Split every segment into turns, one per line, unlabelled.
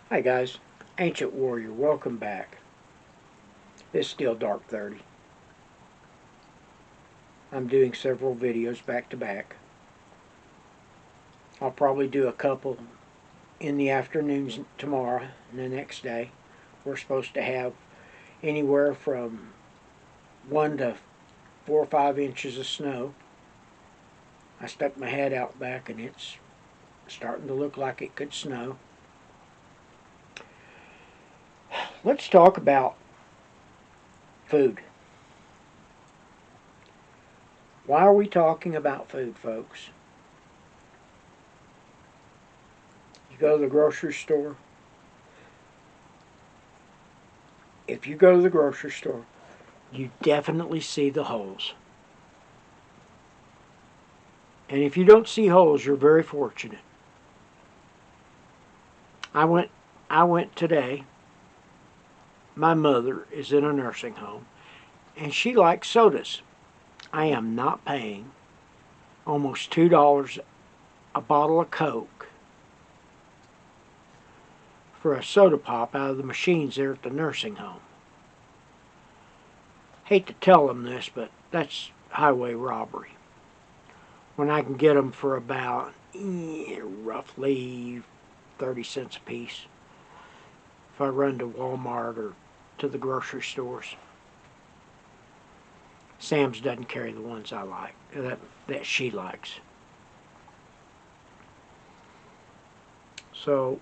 Hi guys, Ancient Warrior, welcome back. It's still Dark 30. I'm doing several videos back to back. I'll probably do a couple in the afternoons tomorrow and the next day. We're supposed to have anywhere from 1 to 4 or 5 inches of snow. I stuck my head out back and it's starting to look like it could snow. Let's talk about food. Why are we talking about food, folks? You go to the grocery store. If you go to the grocery store, you definitely see the holes. And if you don't see holes, you're very fortunate. I went today. My mother is in a nursing home, and she likes sodas. I am not paying almost $2 a bottle of Coke for a soda pop out of the machines there at the nursing home. Hate to tell them this, but that's highway robbery. When I can get them for about roughly 30 cents a piece if I run to Walmart or to the grocery stores. Sam's doesn't carry the ones I like, that she likes. So,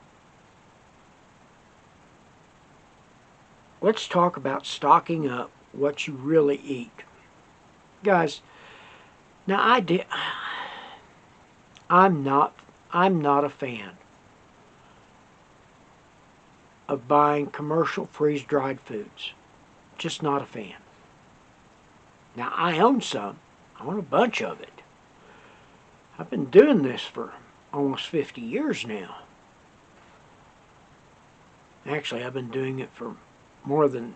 let's talk about stocking up what you really eat. Guys, now I'm not a fan of buying commercial freeze-dried foods. Just not a fan. Now, I own some. I own a bunch of it. I've been doing this for almost 50 years now. Actually, I've been doing it for more than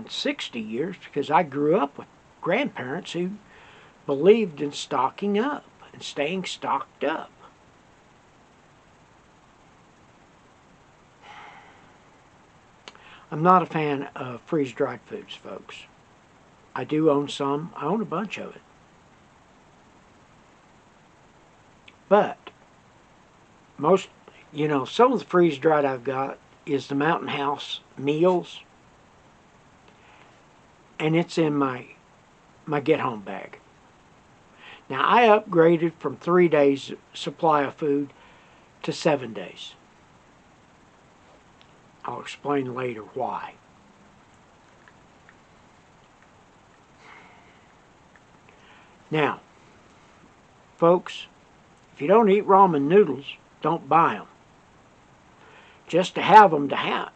60 years because I grew up with grandparents who believed in stocking up and staying stocked up. I'm not a fan of freeze-dried foods, folks. I do own some. I own a bunch of it. But most, some of the freeze-dried I've got is the Mountain House meals, and it's in my get-home bag. Now, I upgraded from 3 days supply of food to 7 days. I'll explain later why. Now, folks, if you don't eat ramen noodles, don't buy them. Just to have them, to have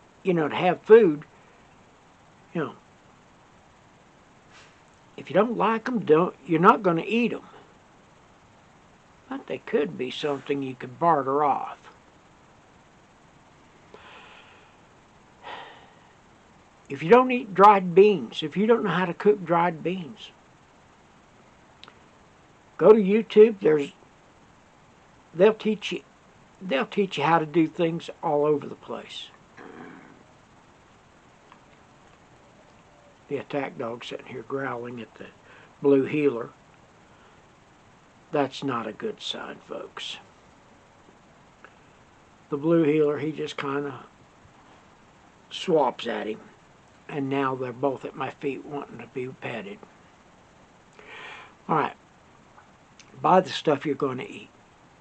food, if you don't like them, you're not going to eat them. But they could be something you could barter off. If you don't eat dried beans, if you don't know how to cook dried beans, go to YouTube. They'll teach you how to do things all over the place. The attack dog sitting here growling at the blue heeler. That's not a good sign, folks. The blue heeler, he just kind of swaps at him. And now they're both at my feet wanting to be petted. Alright, buy the stuff you're going to eat.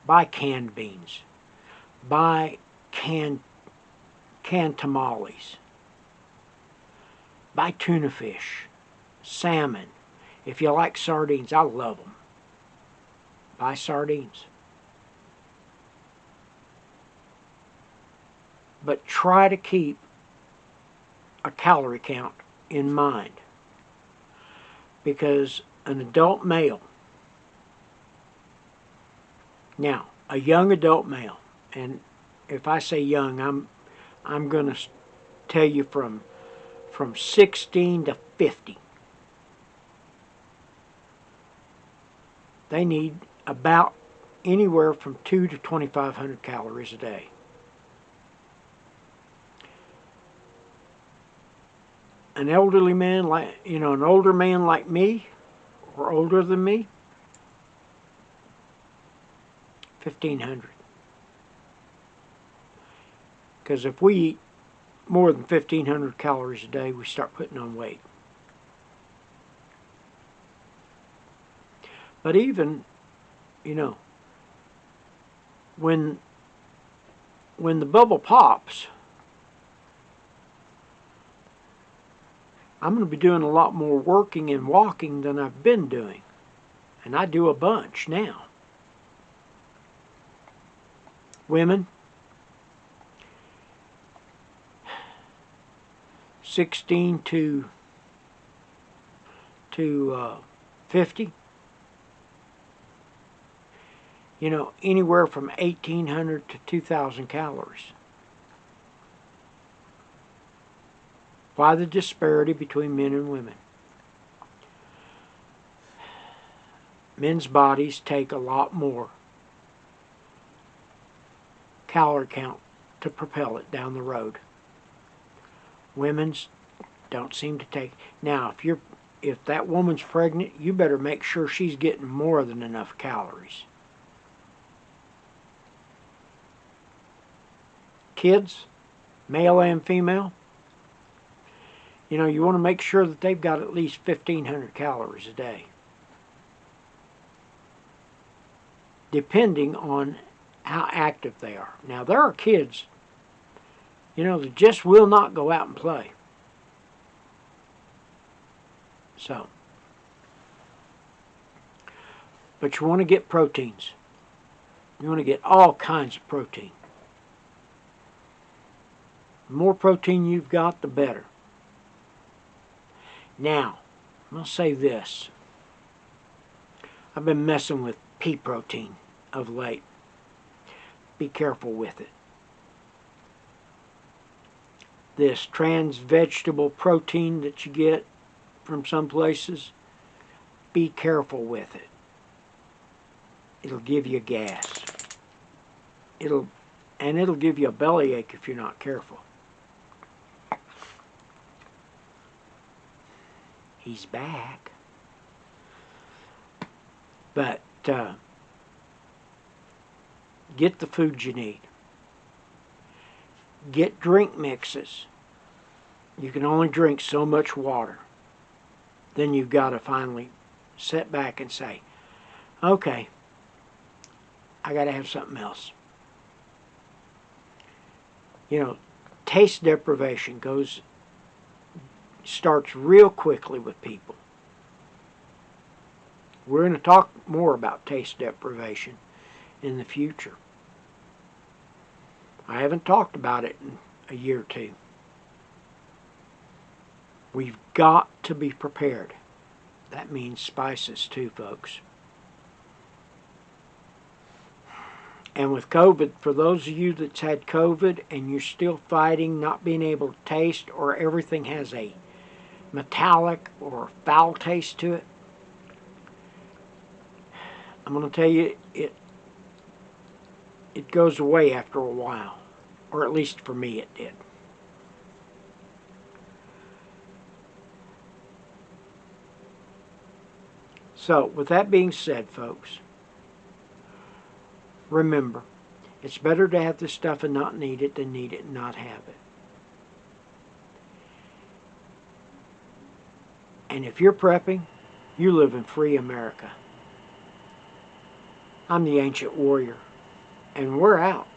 Buy canned beans. Buy canned tamales. Buy tuna fish. Salmon. If you like sardines, I love them. Buy sardines. But try to keep a calorie count in mind. Because an adult male, now, a young adult male, and if I say young, I'm going to tell you from 16 to 50. They need about anywhere from 2 to 2,500 calories a day. an elderly man, like, an older man like me, or older than me, 1,500. Because if we eat more than 1,500 calories a day, we start putting on weight. But even, when the bubble pops, I'm going to be doing a lot more working and walking than I've been doing. And I do a bunch now. Women, 16 to 50, anywhere from 1,800 to 2,000 calories. Why the disparity between men and women? Men's bodies take a lot more calorie count to propel it down the road. Women's don't seem to take. Now, if that woman's pregnant, you better make sure she's getting more than enough calories. Kids, male and female, you want to make sure that they've got at least 1,500 calories a day, depending on how active they are. Now, there are kids, that just will not go out and play. So, but you want to get proteins. You want to get all kinds of protein. The more protein you've got, the better. Now, I'm going to say this. I've been messing with pea protein of late. Be careful with it. This trans vegetable protein that you get from some places, be careful with it. It'll give you gas. It'll give you a bellyache if you're not careful. He's back. But get the food you need. Get drink mixes. You can only drink so much water. Then you've got to finally sit back and say, okay, I got to have something else. Taste deprivation starts real quickly with people. We're going to talk more about taste deprivation in the future. I haven't talked about it in a year or two. We've got to be prepared. That means spices too, folks. And with COVID, for those of you that's had COVID and you're still fighting not being able to taste, or everything has a metallic or foul taste to it, I'm going to tell you, it goes away after a while. Or at least for me it did. So, with that being said, folks, remember, it's better to have this stuff and not need it than need it and not have it. And if you're prepping, you live in free America. I'm the Ancient Warrior, and we're out.